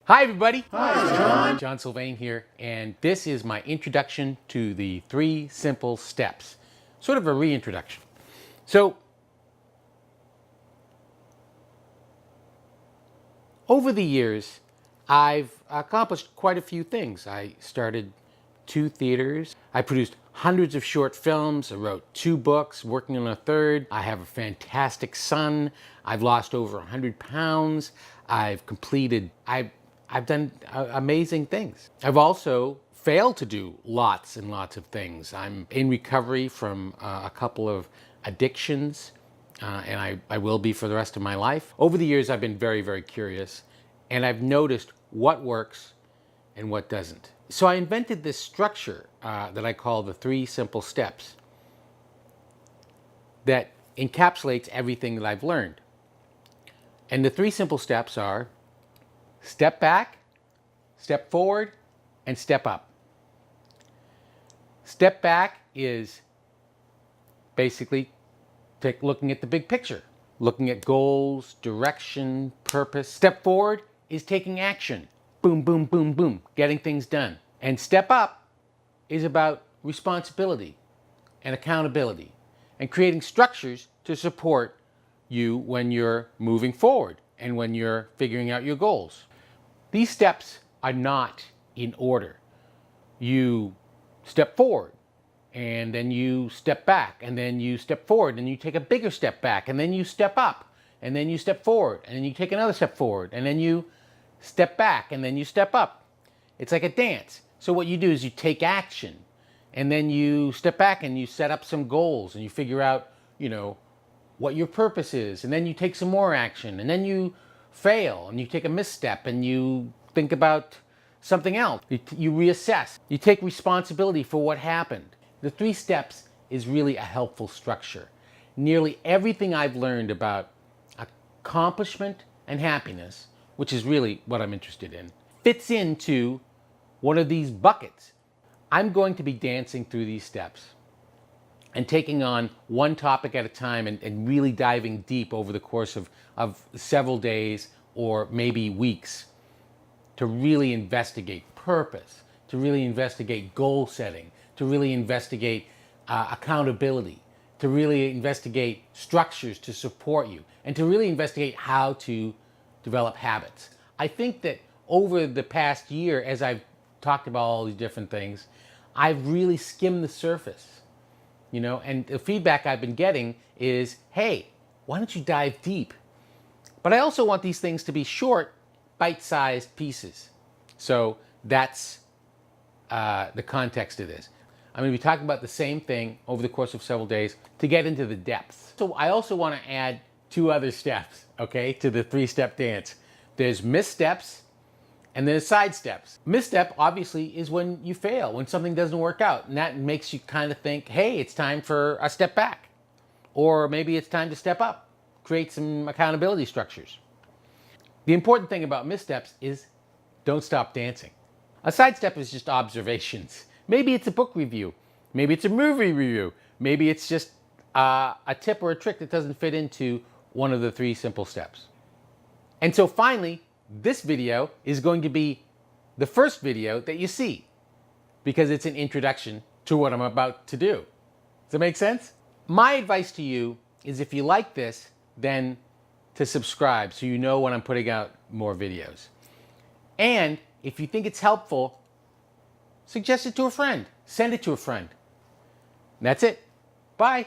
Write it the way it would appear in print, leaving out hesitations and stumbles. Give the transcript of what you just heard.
Hi everybody! Hi John! John Sylvain here, and this is my introduction to the 3 simple steps. Sort of a reintroduction. So, over the years, I've accomplished quite a few things. I started 2 theaters. I produced hundreds of short films. I wrote 2 books, working on a 3rd. I have a fantastic son. I've lost over 100 pounds. I've done amazing things. I've also failed to do lots and lots of things. I'm in recovery from a couple of addictions, and I will be for the rest of my life. Over the years, I've been very, very curious, and I've noticed what works and what doesn't. So I invented this structure that I call the 3 simple steps that encapsulates everything that I've learned. And the 3 simple steps are step back, step forward, and step up. Step back is basically looking at the big picture, looking at goals, direction, purpose. Step forward is taking action. Boom, boom, boom, boom, getting things done. And step up is about responsibility and accountability and creating structures to support you when you're moving forward and when you're figuring out your goals. These steps are not in order. You step forward, and then you step back, and then you step forward, and you take a bigger step back, and then you step up, and then you step forward, and then you take another step forward, and then you step back, and then you step up. It's like a dance. So what you do is you take action, and then you step back and you set up some goals, and you figure out, what your purpose is, and then you take some more action, and then you fail, and you take a misstep, and you think about something else. You reassess. You take responsibility for what happened. The 3 steps is really a helpful structure. Nearly everything I've learned about accomplishment and happiness, which is really what I'm interested in, fits into one of these buckets. I'm going to be dancing through these steps and taking on one topic at a time and really diving deep over the course of several days or maybe weeks to really investigate purpose, to really investigate goal setting, to really investigate accountability, to really investigate structures to support you, and to really investigate how to develop habits. I think that over the past year, as I've talked about all these different things, I've really skimmed the surface. And the feedback I've been getting is, hey, why don't you dive deep? But I also want these things to be short, bite-sized pieces. So that's the context of this. I'm going to be talking about the same thing over the course of several days to get into the depths. So I also want to add 2 other steps, okay, to the 3-step dance. There's missteps and there's side steps. Misstep, obviously, is when you fail, when something doesn't work out. And that makes you kind of think, hey, it's time for a step back. Or maybe it's time to step up, create some accountability structures. The important thing about missteps is don't stop dancing. A sidestep is just observations. Maybe it's a book review. Maybe it's a movie review. Maybe it's just a tip or a trick that doesn't fit into one of the 3 simple steps. And so finally, this video is going to be the first video that you see because it's an introduction to what I'm about to do. Does that make sense? My advice to you is if you like this, then to subscribe so you know when I'm putting out more videos. And if you think it's helpful, suggest it to a friend. Send it to a friend. That's it. Bye.